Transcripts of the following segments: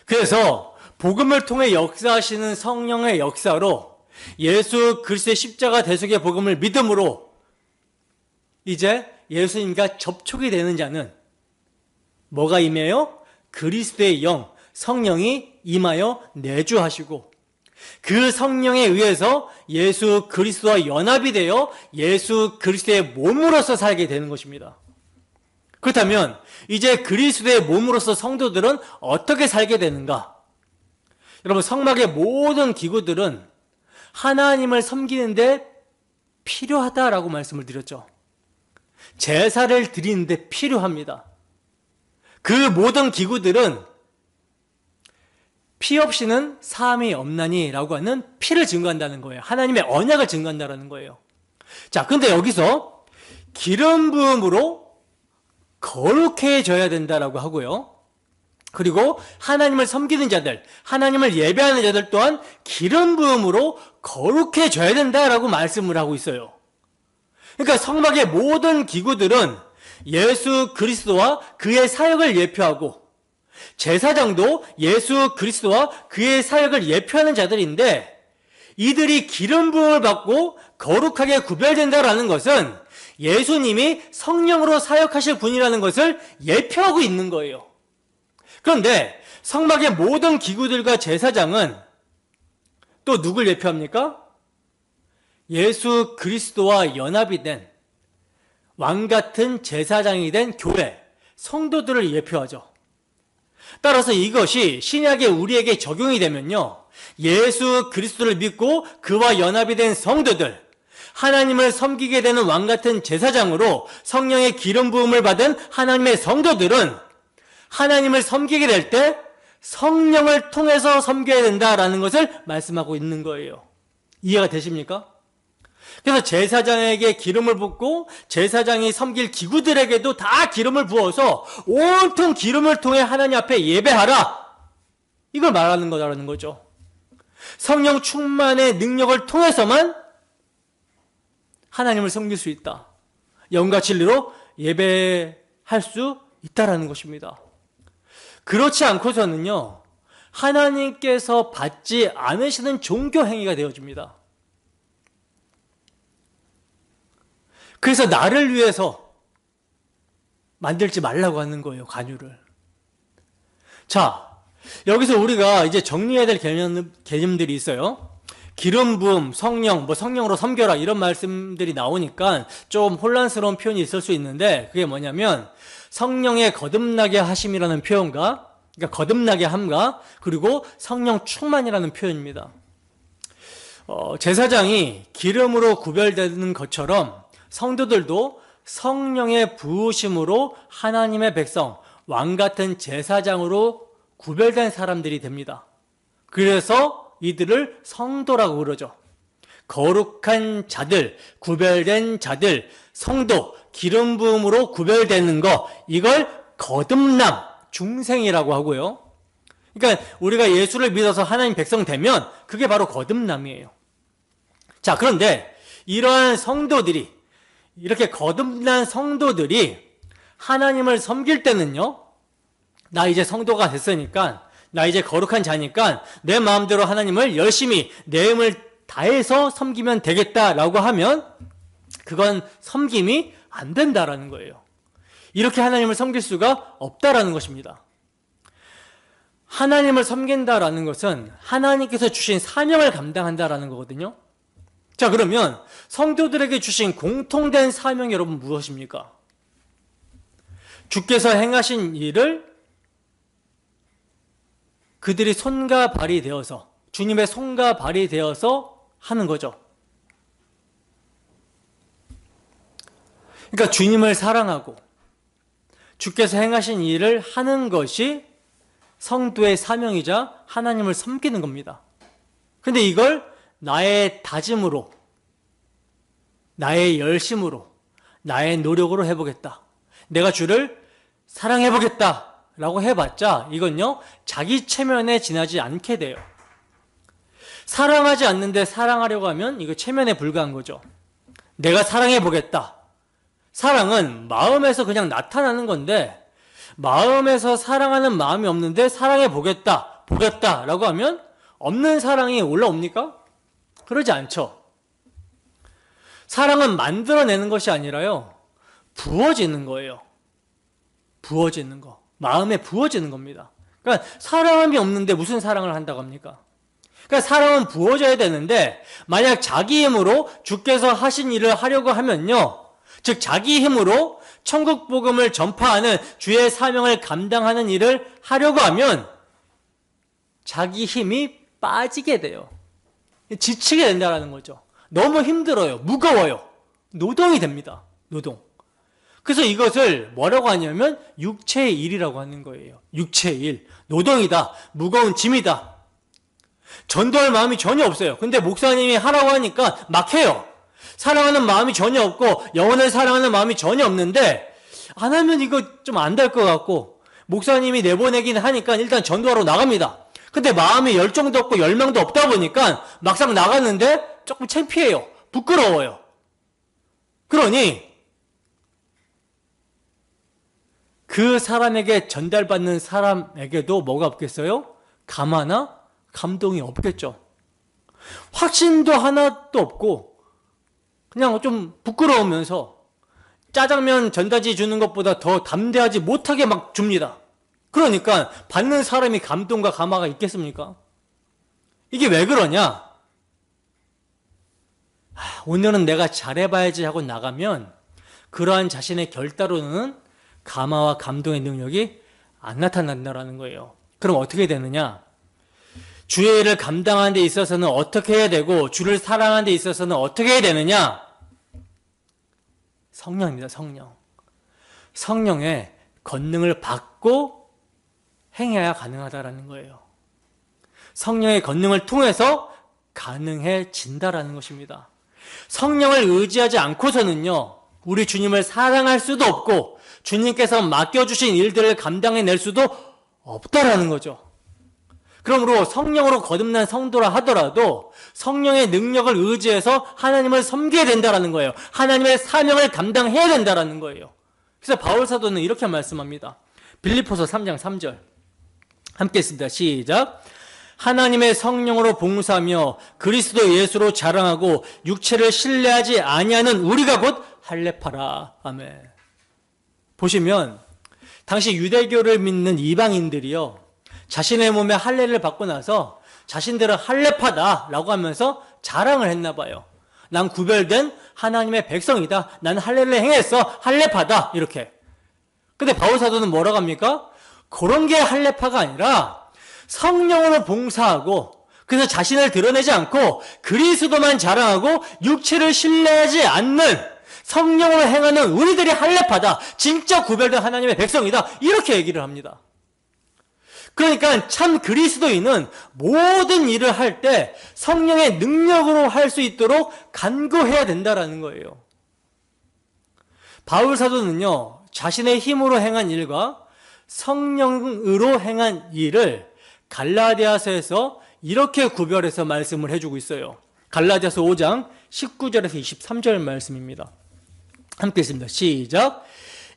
그래서 복음을 통해 역사하시는 성령의 역사로 예수 그리스도의 십자가 대속의 복음을 믿음으로 이제 예수님과 접촉이 되는 자는 뭐가 임해요? 그리스도의 영, 성령이 임하여 내주하시고 그 성령에 의해서 예수 그리스도와 연합이 되어 예수 그리스도의 몸으로서 살게 되는 것입니다. 그렇다면 이제 그리스도의 몸으로서 성도들은 어떻게 살게 되는가? 여러분, 성막의 모든 기구들은 하나님을 섬기는데 필요하다라고 말씀을 드렸죠. 제사를 드리는데 필요합니다. 그 모든 기구들은 피 없이는 사함이 없나니라고 하는 피를 증거한다는 거예요. 하나님의 언약을 증거한다는 거예요. 자, 근데 여기서 기름 부음으로 거룩해져야 된다라고 하고요. 그리고 하나님을 섬기는 자들, 하나님을 예배하는 자들 또한 기름 부음으로 거룩해져야 된다라고 말씀을 하고 있어요. 그러니까 성막의 모든 기구들은 예수 그리스도와 그의 사역을 예표하고 제사장도 예수 그리스도와 그의 사역을 예표하는 자들인데 이들이 기름 부음을 받고 거룩하게 구별된다라는 것은 예수님이 성령으로 사역하실 분이라는 것을 예표하고 있는 거예요. 그런데 성막의 모든 기구들과 제사장은 또 누굴 예표합니까? 예수 그리스도와 연합이 된 왕같은 제사장이 된 교회, 성도들을 예표하죠. 따라서 이것이 신약에 우리에게 적용이 되면요, 예수 그리스도를 믿고 그와 연합이 된 성도들, 하나님을 섬기게 되는 왕같은 제사장으로 성령의 기름 부음을 받은 하나님의 성도들은 하나님을 섬기게 될 때 성령을 통해서 섬겨야 된다라는 것을 말씀하고 있는 거예요. 이해가 되십니까? 그래서 제사장에게 기름을 붓고 제사장이 섬길 기구들에게도 다 기름을 부어서 온통 기름을 통해 하나님 앞에 예배하라, 이걸 말하는 거라는 거죠. 성령 충만의 능력을 통해서만 하나님을 섬길 수 있다, 영과 진리로 예배할 수 있다라는 것입니다. 그렇지 않고서는요, 하나님께서 받지 않으시는 종교 행위가 되어집니다. 그래서 나를 위해서 만들지 말라고 하는 거예요, 관유를. 자, 여기서 우리가 이제 정리해야 될 개념들이 있어요. 기름 부음, 성령, 성령으로 섬겨라, 이런 말씀들이 나오니까 좀 혼란스러운 표현이 있을 수 있는데, 그게 뭐냐면 성령의 거듭나게 하심이라는 표현과, 그러니까 거듭나게 함과, 그리고 성령 충만이라는 표현입니다. 제사장이 기름으로 구별되는 것처럼 성도들도 성령의 부으심으로 하나님의 백성, 왕같은 제사장으로 구별된 사람들이 됩니다. 그래서 이들을 성도라고 그러죠. 거룩한 자들, 구별된 자들, 성도, 기름 부음으로 구별되는 거, 이걸 거듭남, 중생이라고 하고요. 그러니까 우리가 예수를 믿어서 하나님 백성 되면 그게 바로 거듭남이에요. 자, 그런데 이러한 성도들이, 이렇게 거듭난 성도들이 하나님을 섬길 때는요, 나 이제 성도가 됐으니까, 나 이제 거룩한 자니까 내 마음대로 하나님을 열심히 내 힘을 다해서 섬기면 되겠다라고 하면 그건 섬김이 안 된다라는 거예요. 이렇게 하나님을 섬길 수가 없다라는 것입니다. 하나님을 섬긴다라는 것은 하나님께서 주신 사명을 감당한다라는 거거든요. 자, 그러면 성도들에게 주신 공통된 사명이 여러분 무엇입니까? 주께서 행하신 일을 그들이 손과 발이 되어서, 주님의 손과 발이 되어서 하는 거죠. 그러니까 주님을 사랑하고 주께서 행하신 일을 하는 것이 성도의 사명이자 하나님을 섬기는 겁니다. 근데 이걸 나의 다짐으로, 나의 열심으로, 나의 노력으로 해보겠다, 내가 주를 사랑해보겠다 라고 해봤자 이건요, 자기 체면에 지나지 않게 돼요. 사랑하지 않는데 사랑하려고 하면 이거 체면에 불과한 거죠. 내가 사랑해보겠다. 사랑은 마음에서 그냥 나타나는 건데, 마음에서 사랑하는 마음이 없는데 사랑해보겠다, 보겠다라고 하면 없는 사랑이 올라옵니까? 그러지 않죠. 사랑은 만들어내는 것이 아니라요, 부어지는 거예요. 부어지는 거. 마음에 부어지는 겁니다. 그러니까 사랑함이 없는데 무슨 사랑을 한다고 합니까? 그러니까 사랑은 부어져야 되는데, 만약 자기 힘으로 주께서 하신 일을 하려고 하면요, 즉 자기 힘으로 천국 복음을 전파하는 주의 사명을 감당하는 일을 하려고 하면 자기 힘이 빠지게 돼요. 지치게 된다는 거죠. 너무 힘들어요. 무거워요. 노동이 됩니다. 노동. 그래서 이것을 뭐라고 하냐면 육체의 일이라고 하는 거예요. 육체의 일. 노동이다. 무거운 짐이다. 전도할 마음이 전혀 없어요. 근데 목사님이 하라고 하니까 막 해요. 사랑하는 마음이 전혀 없고 영혼을 사랑하는 마음이 전혀 없는데 안 하면 이거 좀 안 될 것 같고 목사님이 내보내긴 하니까 일단 전도하러 나갑니다. 근데 마음에 열정도 없고 열망도 없다 보니까 막상 나갔는데 조금 창피해요. 부끄러워요. 그러니 그 사람에게 전달받는 사람에게도 뭐가 없겠어요? 감화나 감동이 없겠죠. 확신도 하나도 없고 그냥 좀 부끄러우면서 짜장면 전단지 주는 것보다 더 담대하지 못하게 막 줍니다. 그러니까 받는 사람이 감동과 감화가 있겠습니까? 이게 왜 그러냐? 오늘은 내가 잘해봐야지 하고 나가면 그러한 자신의 결단으로는 감화와 감동의 능력이 안 나타난다는 거예요. 그럼 어떻게 되느냐? 주의 일을 감당하는 데 있어서는 어떻게 해야 되고 주를 사랑하는 데 있어서는 어떻게 해야 되느냐? 성령입니다. 성령. 성령의 권능을 받고 행해야 가능하다라는 거예요. 성령의 권능을 통해서 가능해진다라는 것입니다. 성령을 의지하지 않고서는요, 우리 주님을 사랑할 수도 없고 주님께서 맡겨주신 일들을 감당해낼 수도 없다라는 거죠. 그러므로 성령으로 거듭난 성도라 하더라도 성령의 능력을 의지해서 하나님을 섬겨야 된다라는 거예요. 하나님의 사명을 감당해야 된다라는 거예요. 그래서 바울 사도는 이렇게 말씀합니다. 빌립보서 3장 3절 함께 읽습니다. 시작. 하나님의 성령으로 봉사하며 그리스도 예수로 자랑하고 육체를 신뢰하지 아니하는 우리가 곧 할례파라. 아멘. 보시면 당시 유대교를 믿는 이방인들이요, 자신의 몸에 할례를 받고 나서 자신들은 할례파다라고 하면서 자랑을 했나 봐요. 난 구별된 하나님의 백성이다. 난 할례를 행했어. 할례파다. 이렇게. 근데 바울 사도는 뭐라고 합니까? 그런 게 할례파가 아니라 성령으로 봉사하고 그래서 자신을 드러내지 않고 그리스도만 자랑하고 육체를 신뢰하지 않는 성령으로 행하는 우리들이 할례파다. 진짜 구별된 하나님의 백성이다. 이렇게 얘기를 합니다. 그러니까 참 그리스도인은 모든 일을 할 때 성령의 능력으로 할 수 있도록 간구해야 된다라는 거예요. 바울 사도는요, 자신의 힘으로 행한 일과 성령으로 행한 일을 갈라디아서에서 이렇게 구별해서 말씀을 해주고 있어요. 갈라디아서 5장 19절에서 23절 말씀입니다. 함께 읽습니다. 시작.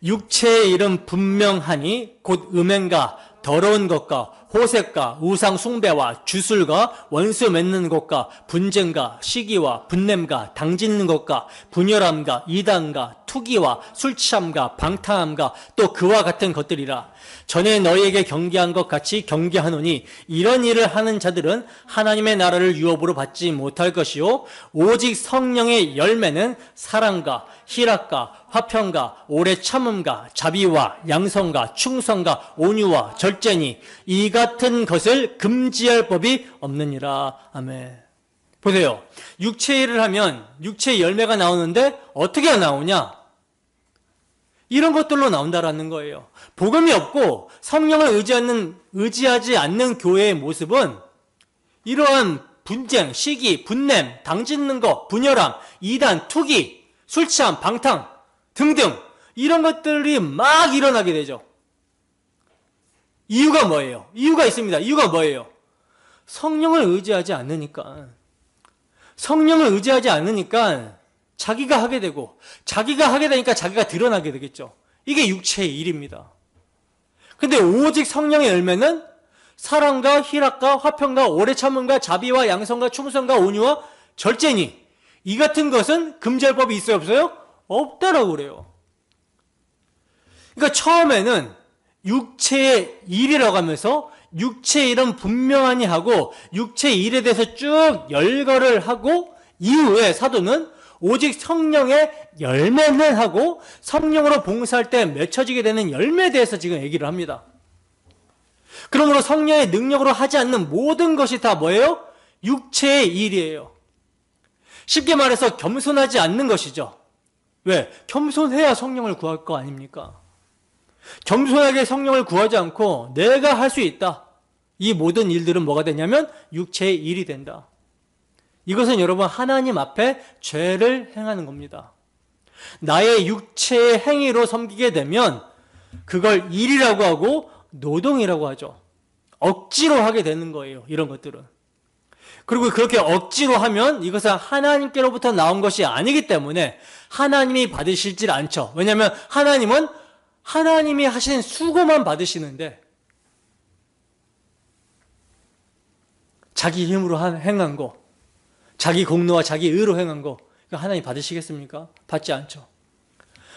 육체의 일은 분명하니 곧 음행과 더러운 것과 호색과 우상 숭배와 주술과 원수 맺는 것과 분쟁과 시기와 분냄과 당짓는 것과 분열함과 이단과 투기와 술 취함과 방탕함과 또 그와 같은 것들이라. 전에 너희에게 경계한 것 같이 경계하노니 이런 일을 하는 자들은 하나님의 나라를 유업으로 받지 못할 것이요 오직 성령의 열매는 사랑과 희락과 화평과 오래 참음과 자비와 양성과 충성과 온유와 절제니 이 같은 것을 금지할 법이 없느니라. 아멘. 보세요. 육체 일을 하면 육체의 열매가 나오는데 어떻게 나오냐? 이런 것들로 나온다라는 거예요. 복음이 없고 성령을 의지하지 않는 교회의 모습은 이러한 분쟁, 시기, 분냄, 당짓는 것, 분열함, 이단, 투기, 술 취함, 방탕 등등 이런 것들이 막 일어나게 되죠. 이유가 뭐예요? 이유가 있습니다. 이유가 뭐예요? 성령을 의지하지 않으니까. 성령을 의지하지 않으니까 자기가 하게 되고 자기가 하게 되니까 자기가 드러나게 되겠죠. 이게 육체의 일입니다. 근데 오직 성령의 열매는 사랑과 희락과 화평과 오래 참음과 자비와 양성과 충성과 온유와 절제니 이 같은 것은 금지할 법이 있어요, 없어요? 없다라고 그래요. 그러니까 처음에는 육체의 일이라고 하면서 육체의 일은 분명하니 하고 육체의 일에 대해서 쭉 열거를 하고 이후에 사도는 오직 성령의 열매는 하고 성령으로 봉사할 때 맺혀지게 되는 열매에 대해서 지금 얘기를 합니다. 그러므로 성령의 능력으로 하지 않는 모든 것이 다 뭐예요? 육체의 일이에요. 쉽게 말해서 겸손하지 않는 것이죠. 왜? 겸손해야 성령을 구할 거 아닙니까? 겸손하게 성령을 구하지 않고 내가 할 수 있다. 이 모든 일들은 뭐가 되냐면 육체의 일이 된다. 이것은 여러분 하나님 앞에 죄를 행하는 겁니다. 나의 육체의 행위로 섬기게 되면 그걸 일이라고 하고 노동이라고 하죠. 억지로 하게 되는 거예요. 이런 것들은. 그리고 그렇게 억지로 하면 이것은 하나님께로부터 나온 것이 아니기 때문에 하나님이 받으실지 않죠. 왜냐하면 하나님은 하나님이 하신 수고만 받으시는데 자기 힘으로 행한 거, 자기 공로와 자기 의로 행한 거 하나님 받으시겠습니까? 받지 않죠.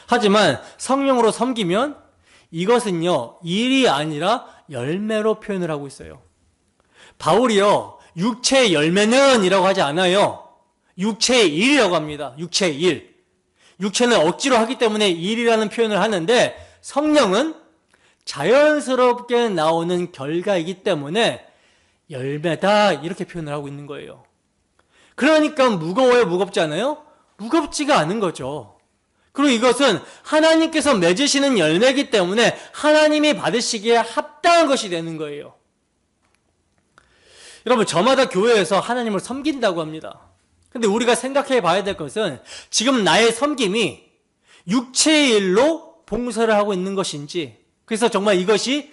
하지만 성령으로 섬기면 이것은요 일이 아니라 열매로 표현을 하고 있어요. 바울이요 육체의 열매는 이라고 하지 않아요. 육체의 일이라고 합니다. 육체의 일. 육체는 억지로 하기 때문에 일이라는 표현을 하는데 성령은 자연스럽게 나오는 결과이기 때문에 열매다 이렇게 표현을 하고 있는 거예요. 그러니까 무거워요? 무겁지 않아요? 무겁지가 않은 거죠. 그리고 이것은 하나님께서 맺으시는 열매이기 때문에 하나님이 받으시기에 합당한 것이 되는 거예요. 여러분 저마다 교회에서 하나님을 섬긴다고 합니다. 근데 우리가 생각해 봐야 될 것은 지금 나의 섬김이 육체의 일로 봉사를 하고 있는 것인지 그래서 정말 이것이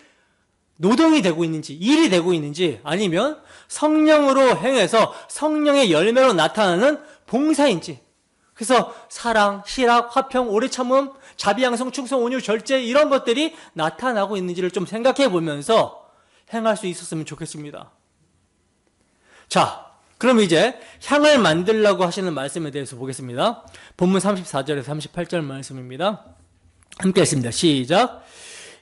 노동이 되고 있는지 일이 되고 있는지 아니면 성령으로 행해서 성령의 열매로 나타나는 봉사인지 그래서 사랑, 희락, 화평, 오래 참음, 자비, 양성, 충성, 온유, 절제 이런 것들이 나타나고 있는지를 좀 생각해 보면서 행할 수 있었으면 좋겠습니다. 자, 그럼 이제 향을 만들라고 하시는 말씀에 대해서 보겠습니다. 본문 34절에서 38절 말씀입니다. 함께 했습니다. 시작.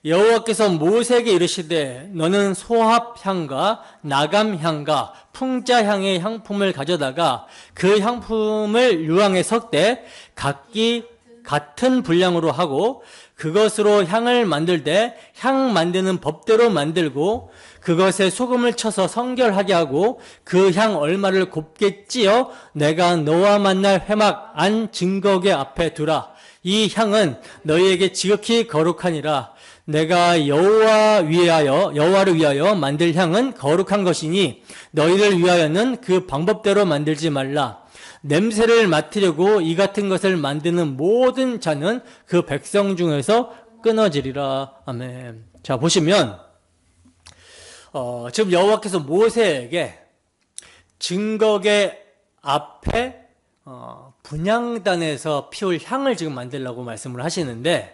여호와께서 모세에게 이르시되 너는 소합향과 나감향과 풍자향의 향품을 가져다가 그 향품을 유황에 섞되 각기 같은 분량으로 하고 그것으로 향을 만들되 향 만드는 법대로 만들고 그것에 소금을 쳐서 성결하게 하고 그 향 얼마를 곱게 찌어 내가 너와 만날 회막 안 증거궤 앞에 두라. 이 향은 너희에게 지극히 거룩하니라. 내가 여호와를 위하여 만들 향은 거룩한 것이니 너희를 위하여는 그 방법대로 만들지 말라. 냄새를 맡으려고 이 같은 것을 만드는 모든 자는 그 백성 중에서 끊어지리라. 아멘. 자 보시면 지금 여호와께서 모세에게 증거궤 앞에 분향단에서 피울 향을 지금 만들라고 말씀을 하시는데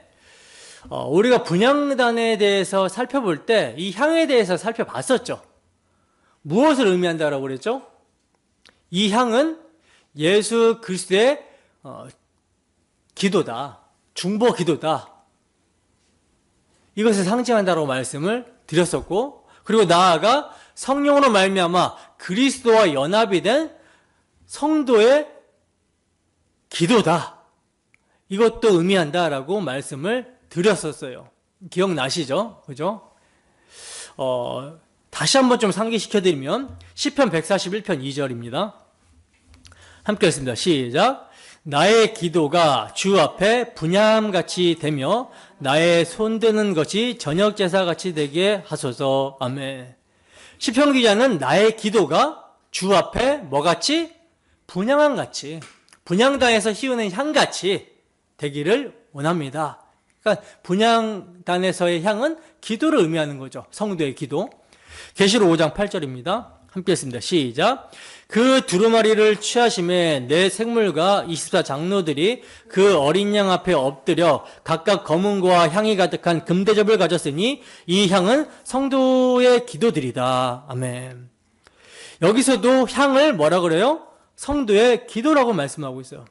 우리가 분향단에 대해서 살펴볼 때 이 향에 대해서 살펴봤었죠. 무엇을 의미한다라고 그랬죠? 이 향은 예수 그리스도의 기도다. 중보 기도다. 이것을 상징한다라고 말씀을 드렸었고 그리고 나아가 성령으로 말미암아 그리스도와 연합이 된 성도의 기도다. 이것도 의미한다라고 말씀을 드렸었어요. 기억나시죠? 그죠? 다시 한번 좀 상기시켜드리면 시편 141편 2절입니다. 함께 했습니다. 시작. 나의 기도가 주 앞에 분향같이 되며 나의 손드는 것이 저녁 제사같이 되게 하소서. 아멘. 시편 기자는 나의 기도가 주 앞에 뭐같이? 분향한같이 분향단에서 희우는 향같이 되기를 원합니다. 그러니까 분향단에서의 향은 기도를 의미하는 거죠. 성도의 기도. 계시록 5장 8절입니다. 함께 했습니다. 시작. 그 두루마리를 취하심에 내 생물과 24장로들이 그 어린 양 앞에 엎드려 각각 검은고와 향이 가득한 금대접을 가졌으니 이 향은 성도의 기도들이다. 아멘. 여기서도 향을 뭐라 그래요? 성도의 기도라고 말씀하고 있어요.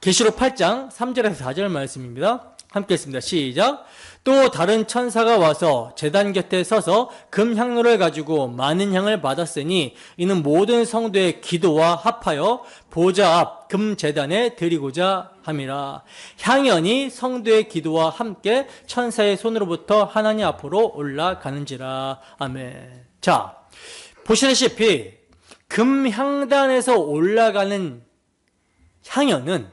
계시록 8장 3절에서 4절 말씀입니다. 함께 했습니다. 시작. 또 다른 천사가 와서 제단 곁에 서서 금향로를 가지고 많은 향을 받았으니 이는 모든 성도의 기도와 합하여 보좌 앞 금제단에 드리고자 함이라. 향연이 성도의 기도와 함께 천사의 손으로부터 하나님 앞으로 올라가는지라. 아멘. 자, 보시다시피 금향단에서 올라가는 향연은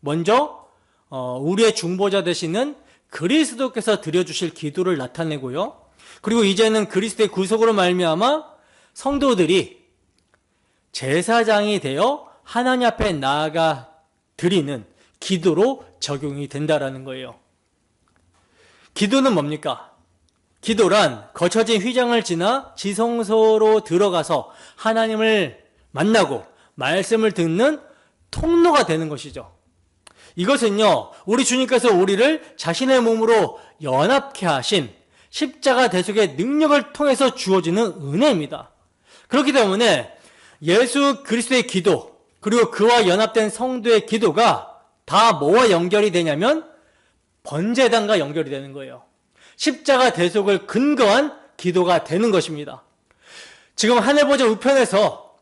먼저 우리의 중보자 되시는 그리스도께서 드려주실 기도를 나타내고요. 그리고 이제는 그리스도의 구속으로 말미암아 성도들이 제사장이 되어 하나님 앞에 나아가 드리는 기도로 적용이 된다라는 거예요. 기도는 뭡니까? 기도란 거쳐진 휘장을 지나 지성소로 들어가서 하나님을 만나고 말씀을 듣는 통로가 되는 것이죠. 이것은요, 우리 주님께서 우리를 자신의 몸으로 연합케 하신 십자가 대속의 능력을 통해서 주어지는 은혜입니다. 그렇기 때문에 예수 그리스도의 기도, 그리고 그와 연합된 성도의 기도가 다 뭐와 연결이 되냐면 번제단과 연결이 되는 거예요. 십자가 대속을 근거한 기도가 되는 것입니다. 지금 하늘보좌 우편에서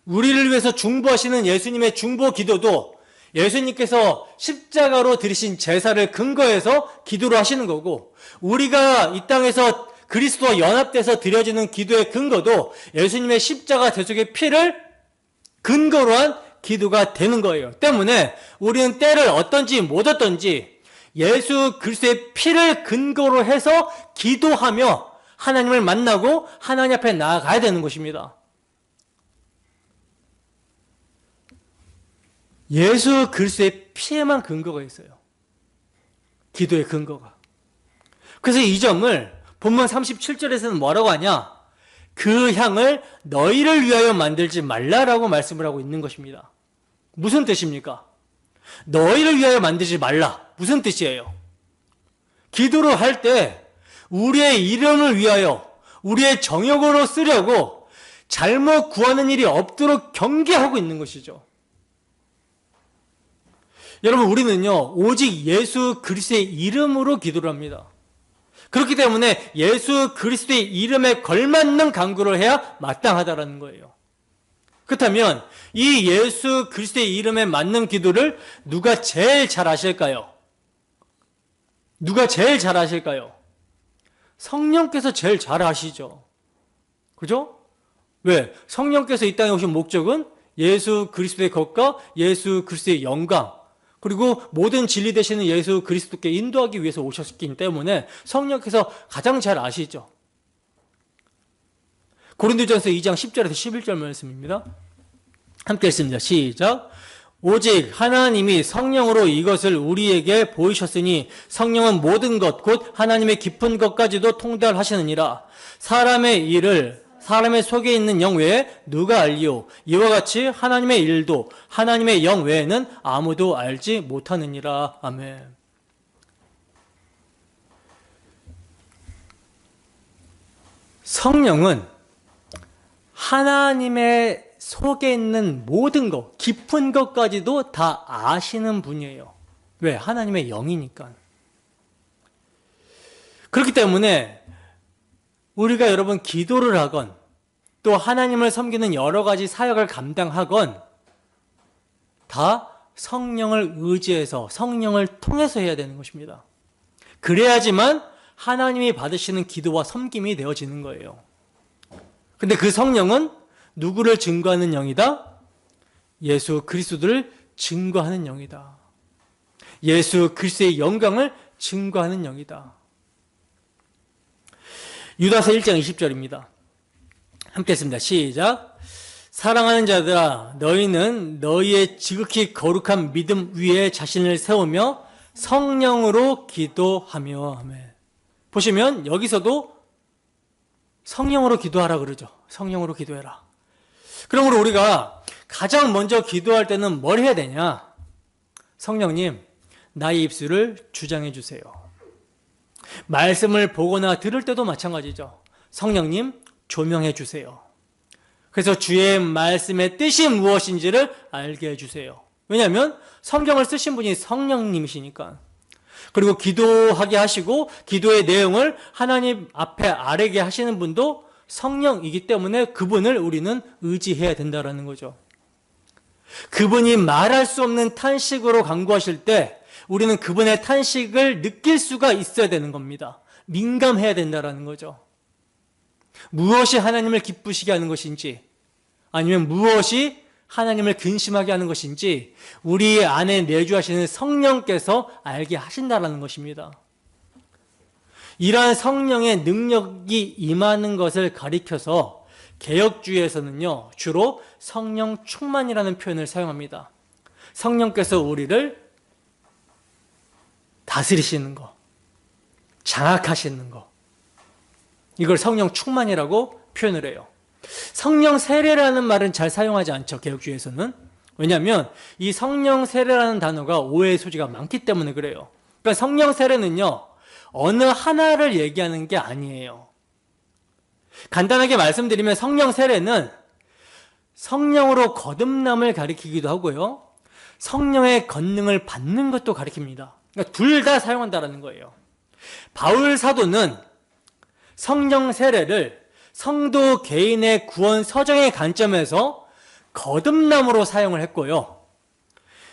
우리를 위해서 중보하시는 예수님의 중보 기도도 예수님께서 십자가로 드리신 제사를 근거해서 기도를 하시는 거고, 우리가 이 땅에서 그리스도와 연합돼서 드려지는 기도의 근거도 예수님의 십자가 대속의 피를 근거로 한 기도가 되는 거예요. 때문에 우리는 때를 얻든지 못 얻든지 예수 그리스도의 피를 근거로 해서 기도하며 하나님을 만나고 하나님 앞에 나아가야 되는 것입니다. 예수 그리스도의 피에만 근거가 있어요. 기도의 근거가. 그래서 이 점을 본문 37절에서는 뭐라고 하냐? 그 향을 너희를 위하여 만들지 말라라고 말씀을 하고 있는 것입니다. 무슨 뜻입니까? 너희를 위하여 만들지 말라. 무슨 뜻이에요? 기도를 할 때 우리의 이름을 위하여 우리의 정욕으로 쓰려고 잘못 구하는 일이 없도록 경계하고 있는 것이죠. 여러분, 우리는요, 오직 예수 그리스도의 이름으로 기도를 합니다. 그렇기 때문에 예수 그리스도의 이름에 걸맞는 간구를 해야 마땅하다라는 거예요. 그렇다면 이 예수 그리스도의 이름에 맞는 기도를 누가 제일 잘 아실까요? 누가 제일 잘 아실까요? 성령께서 제일 잘 아시죠. 그죠? 왜? 성령께서 이 땅에 오신 목적은 예수 그리스도의 것과 예수 그리스도의 영광, 그리고 모든 진리 되시는 예수 그리스도께 인도하기 위해서 오셨기 때문에 성령께서 가장 잘 아시죠. 고린도전서 2장 10절에서 11절 말씀입니다. 함께 읽습니다. 시작. 오직 하나님이 성령으로 이것을 우리에게 보이셨으니 성령은 모든 것 곧 하나님의 깊은 것까지도 통달하시느니라. 사람의 일을 사람의 속에 있는 영 외에 누가 알리오? 이와 같이 하나님의 일도 하나님의 영 외에는 아무도 알지 못하느니라. 아멘. 성령은 하나님의 속에 있는 모든 것, 깊은 것까지도 다 아시는 분이에요. 왜? 하나님의 영이니까. 그렇기 때문에 우리가 여러분 기도를 하건 또 하나님을 섬기는 여러 가지 사역을 감당하건 다 성령을 의지해서 성령을 통해서 해야 되는 것입니다. 그래야지만 하나님이 받으시는 기도와 섬김이 되어지는 거예요. 근데 그 성령은 누구를 증거하는 영이다? 예수 그리스도를 증거하는 영이다. 예수 그리스도의 영광을 증거하는 영이다. 유다서 1장 20절입니다. 함께 했습니다. 시작. 사랑하는 자들아, 너희는 너희의 지극히 거룩한 믿음 위에 자신을 세우며 성령으로 기도하며. 아멘. 보시면 여기서도 성령으로 기도하라 그러죠. 성령으로 기도해라. 그러므로 우리가 가장 먼저 기도할 때는 뭘 해야 되냐? 성령님, 나의 입술을 주장해 주세요. 말씀을 보거나 들을 때도 마찬가지죠. 성령님, 조명해 주세요. 그래서 주의 말씀의 뜻이 무엇인지를 알게 해주세요. 왜냐하면 성경을 쓰신 분이 성령님이시니까. 그리고 기도하게 하시고 기도의 내용을 하나님 앞에 아뢰게 하시는 분도 성령이기 때문에 그분을 우리는 의지해야 된다는 거죠. 그분이 말할 수 없는 탄식으로 간구하실 때 우리는 그분의 탄식을 느낄 수가 있어야 되는 겁니다. 민감해야 된다는 거죠. 무엇이 하나님을 기쁘시게 하는 것인지 아니면 무엇이 하나님을 근심하게 하는 것인지 우리 안에 내주하시는 성령께서 알게 하신다는 것입니다. 이러한 성령의 능력이 임하는 것을 가리켜서 개역주의에서는요, 주로 성령 충만이라는 표현을 사용합니다. 성령께서 우리를 다스리시는 거, 장악하시는 거, 이걸 성령 충만이라고 표현을 해요. 성령 세례라는 말은 잘 사용하지 않죠, 개혁주의에서는. 왜냐하면 이 성령 세례라는 단어가 오해의 소지가 많기 때문에 그래요. 그러니까 성령 세례는요, 어느 하나를 얘기하는 게 아니에요. 간단하게 말씀드리면 성령 세례는 성령으로 거듭남을 가리키기도 하고요, 성령의 권능을 받는 것도 가리킵니다. 그러니까 둘 다 사용한다는 거예요. 바울 사도는 성령 세례를 성도 개인의 구원 서정의 관점에서 거듭남으로 사용을 했고요,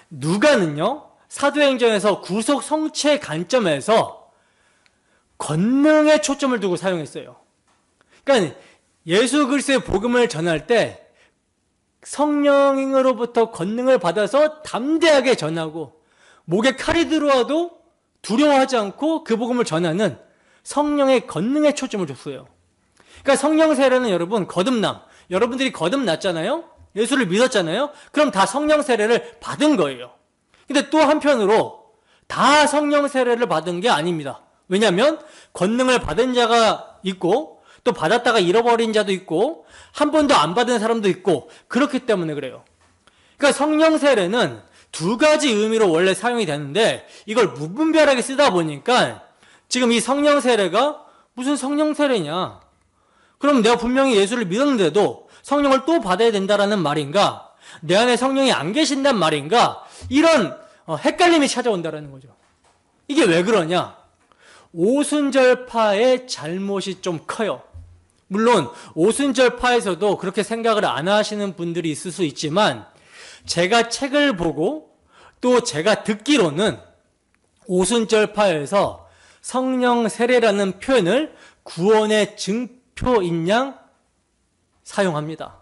누가는요, 사도행전에서 구속 성취의 관점에서 권능에 초점을 두고 사용했어요. 그러니까 예수 그리스도의 복음을 전할 때 성령으로부터 권능을 받아서 담대하게 전하고 목에 칼이 들어와도 두려워하지 않고 그 복음을 전하는 성령의 권능에 초점을 줬어요. 그러니까 성령 세례는 여러분 거듭남, 여러분들이 거듭났잖아요, 예수를 믿었잖아요, 그럼 다 성령 세례를 받은 거예요. 근데 또 한편으로 다 성령 세례를 받은 게 아닙니다. 왜냐하면 권능을 받은 자가 있고 또 받았다가 잃어버린 자도 있고 한 번도 안 받은 사람도 있고 그렇기 때문에 그래요. 그러니까 성령 세례는 두 가지 의미로 원래 사용이 되는데 이걸 무분별하게 쓰다 보니까 지금 이 성령 세례가 무슨 성령 세례냐, 그럼 내가 분명히 예수를 믿었는데도 성령을 또 받아야 된다라는 말인가, 내 안에 성령이 안 계신단 말인가, 이런 헷갈림이 찾아온다는 거죠. 이게 왜 그러냐? 오순절파의 잘못이 좀 커요. 물론 오순절파에서도 그렇게 생각을 안 하시는 분들이 있을 수 있지만 제가 책을 보고 또 제가 듣기로는 오순절파에서 성령 세례라는 표현을 구원의 증표인 양 사용합니다.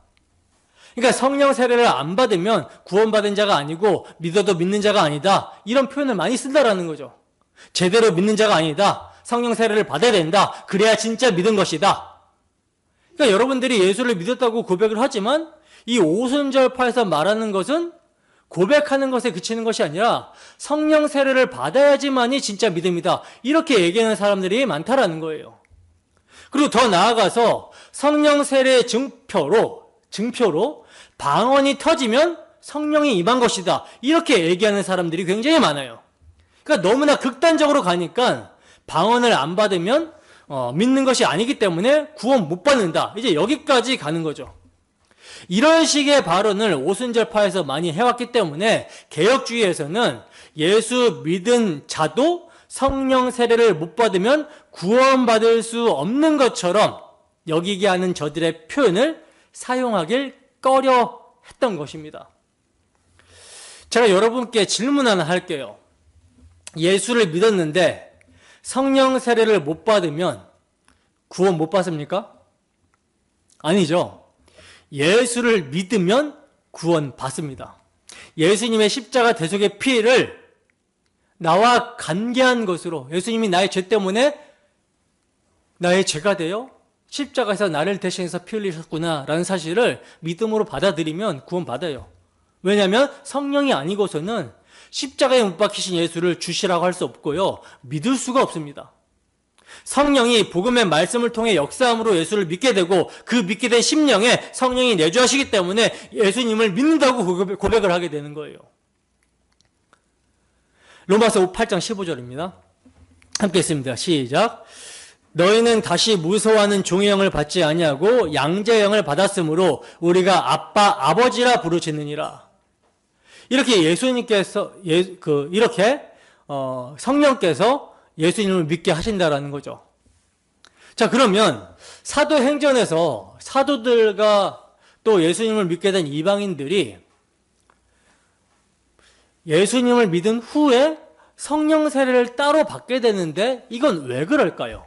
그러니까 성령 세례를 안 받으면 구원받은 자가 아니고 믿어도 믿는 자가 아니다, 이런 표현을 많이 쓴다라는 거죠. 제대로 믿는 자가 아니다, 성령 세례를 받아야 된다, 그래야 진짜 믿은 것이다. 그러니까 여러분들이 예수를 믿었다고 고백을 하지만 이 오순절파에서 말하는 것은 고백하는 것에 그치는 것이 아니라 성령 세례를 받아야지만이 진짜 믿음이다, 이렇게 얘기하는 사람들이 많다라는 거예요. 그리고 더 나아가서 성령 세례의 증표로 방언이 터지면 성령이 임한 것이다, 이렇게 얘기하는 사람들이 굉장히 많아요. 그러니까 너무나 극단적으로 가니까 방언을 안 받으면 믿는 것이 아니기 때문에 구원 못 받는다, 이제 여기까지 가는 거죠. 이런 식의 발언을 오순절파에서 많이 해왔기 때문에 개혁주의에서는 예수 믿은 자도 성령 세례를 못 받으면 구원받을 수 없는 것처럼 여기게 하는 저들의 표현을 사용하길 꺼려 했던 것입니다. 제가 여러분께 질문 하나 할게요. 예수를 믿었는데 성령 세례를 못 받으면 구원 못 받습니까? 아니죠. 예수를 믿으면 구원 받습니다. 예수님의 십자가 대속의 피를 나와 관계한 것으로, 예수님이 나의 죄 때문에 나의 죄가 되어 십자가에서 나를 대신해서 피 흘리셨구나 라는 사실을 믿음으로 받아들이면 구원 받아요. 왜냐하면 성령이 아니고서는 십자가에 못 박히신 예수를 주시라고 할 수 없고요, 믿을 수가 없습니다. 성령이 복음의 말씀을 통해 역사함으로 예수를 믿게 되고 그 믿게 된 심령에 성령이 내주하시기 때문에 예수님을 믿는다고 고백을 하게 되는 거예요. 로마서 8장 15절입니다. 함께 읽습니다. 시작. 너희는 다시 무서워하는 종의 영을 받지 아니하고 양자의 영을 받았으므로 우리가 아빠 아버지라 부르짖느니라. 이렇게 예수님께서 성령께서 예수님을 믿게 하신다라는 거죠. 자, 그러면 사도행전에서 사도들과 또 예수님을 믿게 된 이방인들이 예수님을 믿은 후에 성령 세례를 따로 받게 되는데 이건 왜 그럴까요?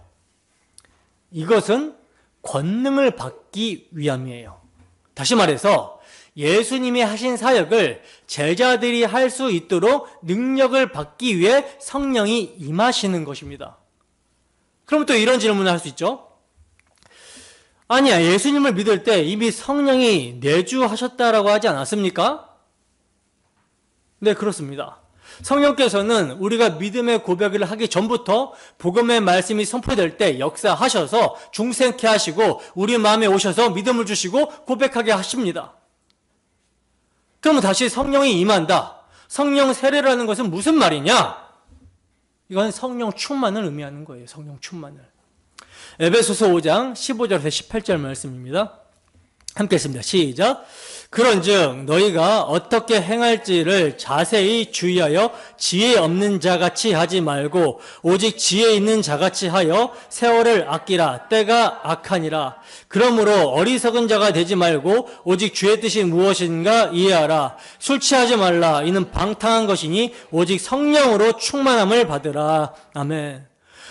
이것은 권능을 받기 위함이에요. 다시 말해서 예수님이 하신 사역을 제자들이 할 수 있도록 능력을 받기 위해 성령이 임하시는 것입니다. 그럼 또 이런 질문을 할 수 있죠. 아니야, 예수님을 믿을 때 이미 성령이 내주하셨다라고 하지 않았습니까? 네, 그렇습니다. 성령께서는 우리가 믿음의 고백을 하기 전부터 복음의 말씀이 선포될 때 역사하셔서 중생케 하시고 우리 마음에 오셔서 믿음을 주시고 고백하게 하십니다. 그러면 다시 성령이 임한다. 성령 세례라는 것은 무슨 말이냐? 이건 성령 충만을 의미하는 거예요. 성령 충만을. 에베소서 5장 15절에서 18절 말씀입니다. 함께 했습니다. 시작. 그런즉 너희가 어떻게 행할지를 자세히 주의하여 지혜 없는 자같이 하지 말고 오직 지혜 있는 자같이 하여 세월을 아끼라. 때가 악하니라. 그러므로 어리석은 자가 되지 말고 오직 주의 뜻이 무엇인가 이해하라. 술 취하지 말라. 이는 방탕한 것이니 오직 성령으로 충만함을 받으라. 아멘.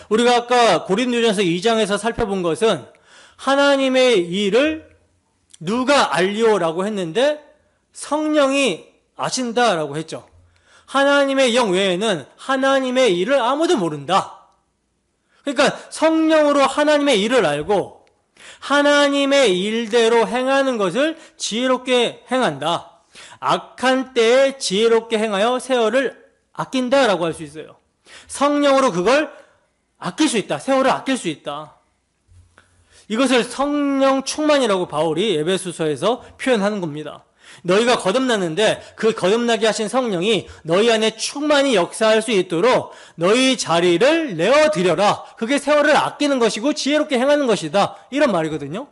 우리가 아까 고린도전서 2장에서 살펴본 것은 하나님의 일을 누가 알리오라고 했는데 성령이 아신다라고 했죠. 하나님의 영 외에는 하나님의 일을 아무도 모른다. 그러니까 성령으로 하나님의 일을 알고 하나님의 일대로 행하는 것을 지혜롭게 행한다. 악한 때에 지혜롭게 행하여 세월을 아낀다라고 할 수 있어요. 성령으로 그걸 아낄 수 있다. 세월을 아낄 수 있다. 이것을 성령 충만이라고 바울이 에베소서에서 표현하는 겁니다. 너희가 거듭났는데 그 거듭나게 하신 성령이 너희 안에 충만히 역사할 수 있도록 너희 자리를 내어드려라. 그게 세월을 아끼는 것이고 지혜롭게 행하는 것이다. 이런 말이거든요.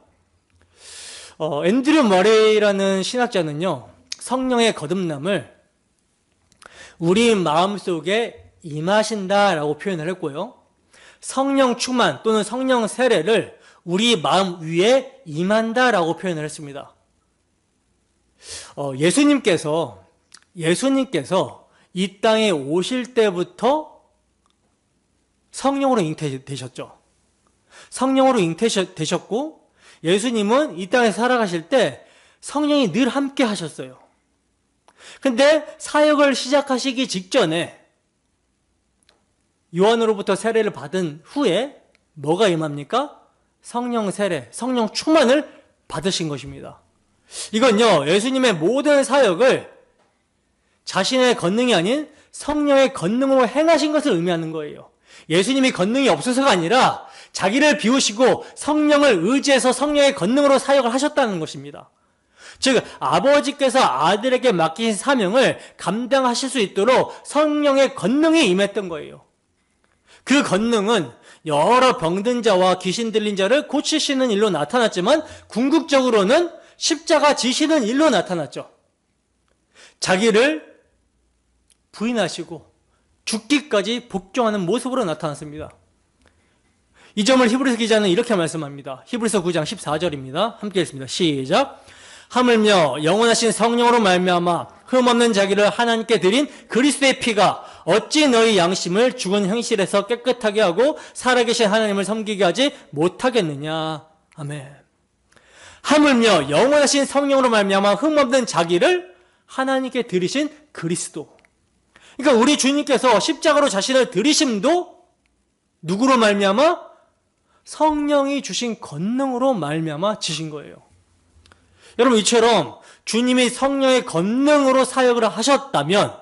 앤드류 머레이라는 신학자는요, 성령의 거듭남을 우리 마음속에 임하신다라고 표현을 했고요, 성령 충만 또는 성령 세례를 우리 마음 위에 임한다라고 표현을 했습니다. 예수님께서 이 땅에 오실 때부터 성령으로 잉태되셨죠. 성령으로 잉태되셨고 예수님은 이 땅에 살아가실 때 성령이 늘 함께 하셨어요. 근데 사역을 시작하시기 직전에 요한으로부터 세례를 받은 후에 뭐가 임합니까? 성령 세례, 성령 충만을 받으신 것입니다. 이건요, 예수님의 모든 사역을 자신의 권능이 아닌 성령의 권능으로 행하신 것을 의미하는 거예요. 예수님이 권능이 없어서가 아니라 자기를 비우시고 성령을 의지해서 성령의 권능으로 사역을 하셨다는 것입니다. 즉 아버지께서 아들에게 맡기신 사명을 감당하실 수 있도록 성령의 권능이 임했던 거예요. 그 권능은 여러 병든 자와 귀신 들린 자를 고치시는 일로 나타났지만 궁극적으로는 십자가 지시는 일로 나타났죠. 자기를 부인하시고 죽기까지 복종하는 모습으로 나타났습니다. 이 점을 히브리서 기자는 이렇게 말씀합니다. 히브리서 9장 14절입니다. 함께 읽습니다. 시작. 하물며 영원하신 성령으로 말미암아 흠없는 자기를 하나님께 드린 그리스도의 피가 어찌 너희 양심을 죽은 행실에서 깨끗하게 하고 살아계신 하나님을 섬기게 하지 못하겠느냐. 아멘. 하물며 영원하신 성령으로 말미암아 흠없는 자기를 하나님께 드리신 그리스도. 그러니까 우리 주님께서 십자가로 자신을 드리심도 누구로 말미암아? 성령이 주신 권능으로 말미암아 지신 거예요. 여러분, 이처럼 주님이 성령의 권능으로 사역을 하셨다면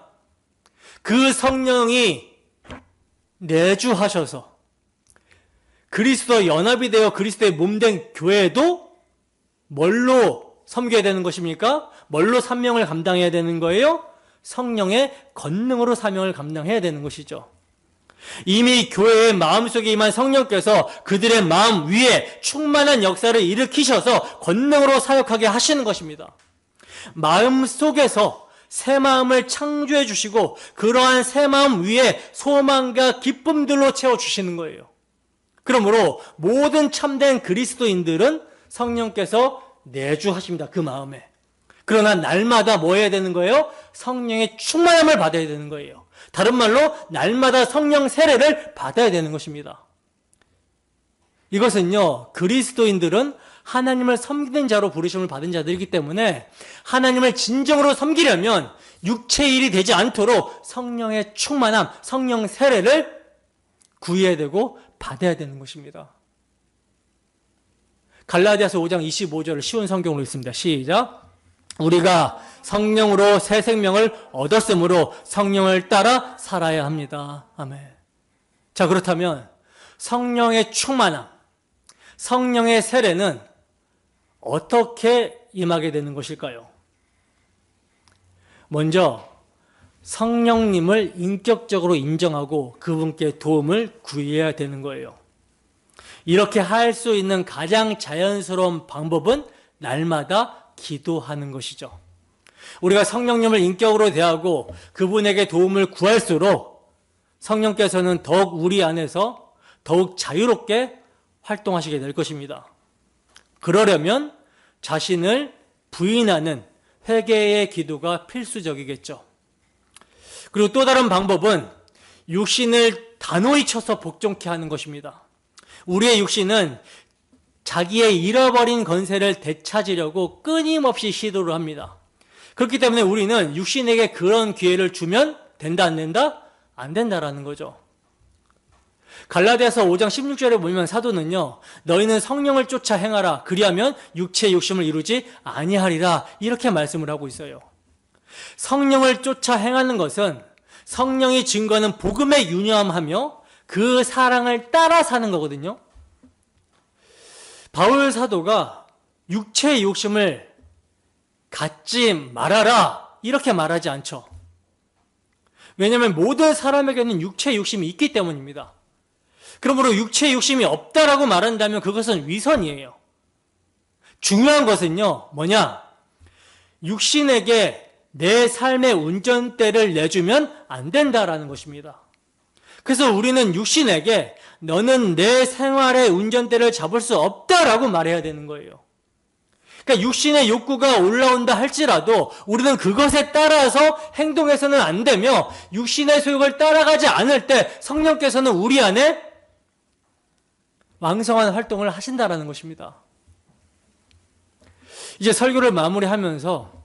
그 성령이 내주하셔서 그리스도 연합이 되어 그리스도의 몸된 교회도 뭘로 섬겨야 되는 것입니까? 뭘로 사명을 감당해야 되는 거예요? 성령의 권능으로 사명을 감당해야 되는 것이죠. 이미 교회의 마음속에 임한 성령께서 그들의 마음 위에 충만한 역사를 일으키셔서 권능으로 사역하게 하시는 것입니다. 마음 속에서 새 마음을 창조해 주시고 그러한 새 마음 위에 소망과 기쁨들로 채워주시는 거예요. 그러므로 모든 참된 그리스도인들은 성령께서 내주하십니다. 그 마음에. 그러나 날마다 뭐 해야 되는 거예요? 성령의 충만함을 받아야 되는 거예요. 다른 말로 날마다 성령 세례를 받아야 되는 것입니다. 이것은요, 그리스도인들은 하나님을 섬기는 자로 부르심을 받은 자들이기 때문에 하나님을 진정으로 섬기려면 육체의 일이 되지 않도록 성령의 충만함, 성령 세례를 구해야 되고 받아야 되는 것입니다. 갈라디아서 5장 25절을 쉬운 성경으로 읽습니다. 시작. 우리가 성령으로 새 생명을 얻었으므로 성령을 따라 살아야 합니다. 아멘. 자, 그렇다면 성령의 충만함, 성령의 세례는 어떻게 임하게 되는 것일까요? 먼저 성령님을 인격적으로 인정하고 그분께 도움을 구해야 되는 거예요. 이렇게 할 수 있는 가장 자연스러운 방법은 날마다 기도하는 것이죠. 우리가 성령님을 인격으로 대하고 그분에게 도움을 구할수록 성령께서는 더욱 우리 안에서 더욱 자유롭게 활동하시게 될 것입니다. 그러려면 자신을 부인하는 회개의 기도가 필수적이겠죠. 그리고 또 다른 방법은 육신을 단호히 쳐서 복종케 하는 것입니다. 우리의 육신은 자기의 잃어버린 권세를 되찾으려고 끊임없이 시도를 합니다. 그렇기 때문에 우리는 육신에게 그런 기회를 주면 된다, 안 된다? 안 된다라는 거죠. 갈라디아서 5장 16절에 보면 사도는요, 너희는 성령을 쫓아 행하라. 그리하면 육체의 욕심을 이루지 아니하리라. 이렇게 말씀을 하고 있어요. 성령을 쫓아 행하는 것은 성령이 증거하는 복음에 유념하며 그 사랑을 따라 사는 거거든요. 바울 사도가 육체의 욕심을 갖지 말아라 이렇게 말하지 않죠. 왜냐하면 모든 사람에게는 육체의 욕심이 있기 때문입니다. 그러므로 육체의 욕심이 없다라고 말한다면 그것은 위선이에요. 중요한 것은요, 뭐냐? 육신에게 내 삶의 운전대를 내주면 안 된다라는 것입니다. 그래서 우리는 육신에게 너는 내 생활의 운전대를 잡을 수 없다라고 말해야 되는 거예요. 그러니까 육신의 욕구가 올라온다 할지라도 우리는 그것에 따라서 행동해서는 안 되며 육신의 소욕을 따라가지 않을 때 성령께서는 우리 안에 왕성한 활동을 하신다라는 것입니다. 이제 설교를 마무리하면서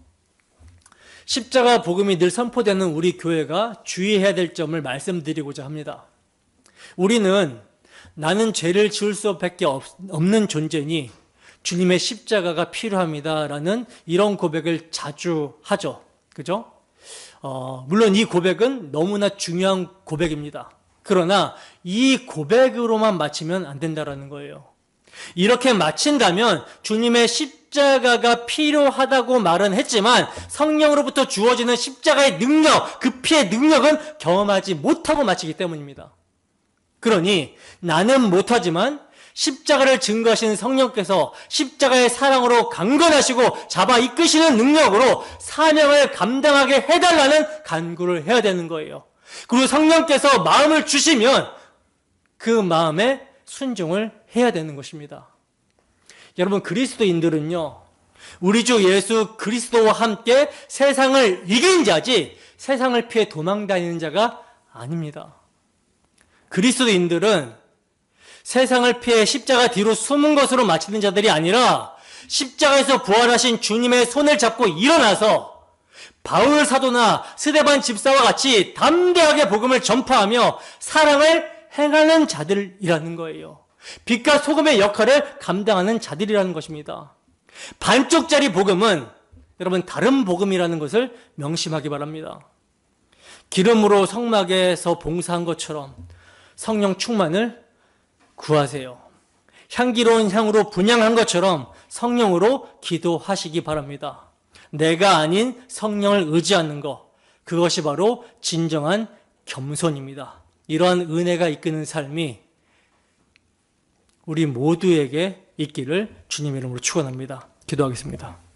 십자가 복음이 늘 선포되는 우리 교회가 주의해야 될 점을 말씀드리고자 합니다. 우리는 나는 죄를 지을 수밖에 없는 존재니 주님의 십자가가 필요합니다라는 이런 고백을 자주 하죠. 그죠? 물론 이 고백은 너무나 중요한 고백입니다. 그러나 이 고백으로만 마치면 안 된다라는 거예요. 이렇게 마친다면 주님의 십자가가 필요하다고 말은 했지만 성령으로부터 주어지는 십자가의 능력, 그 피의 능력은 경험하지 못하고 마치기 때문입니다. 그러니 나는 못하지만 십자가를 증거하시는 성령께서 십자가의 사랑으로 강건하시고 잡아 이끄시는 능력으로 사명을 감당하게 해달라는 간구를 해야 되는 거예요. 그리고 성령께서 마음을 주시면 그 마음에 순종을 해야 되는 것입니다. 여러분, 그리스도인들은요, 우리 주 예수 그리스도와 함께 세상을 이긴 자지 세상을 피해 도망다니는 자가 아닙니다. 그리스도인들은 세상을 피해 십자가 뒤로 숨은 것으로 마치는 자들이 아니라 십자가에서 부활하신 주님의 손을 잡고 일어나서 바울 사도나 스데반 집사와 같이 담대하게 복음을 전파하며 사랑을 행하는 자들이라는 거예요. 빛과 소금의 역할을 감당하는 자들이라는 것입니다. 반쪽짜리 복음은 여러분 다른 복음이라는 것을 명심하기 바랍니다. 기름으로 성막에서 봉사한 것처럼 성령 충만을 구하세요. 향기로운 향으로 분향한 것처럼 성령으로 기도하시기 바랍니다. 내가 아닌 성령을 의지하는 것, 그것이 바로 진정한 겸손입니다. 이러한 은혜가 이끄는 삶이 우리 모두에게 있기를 주님 이름으로 축원합니다. 기도하겠습니다.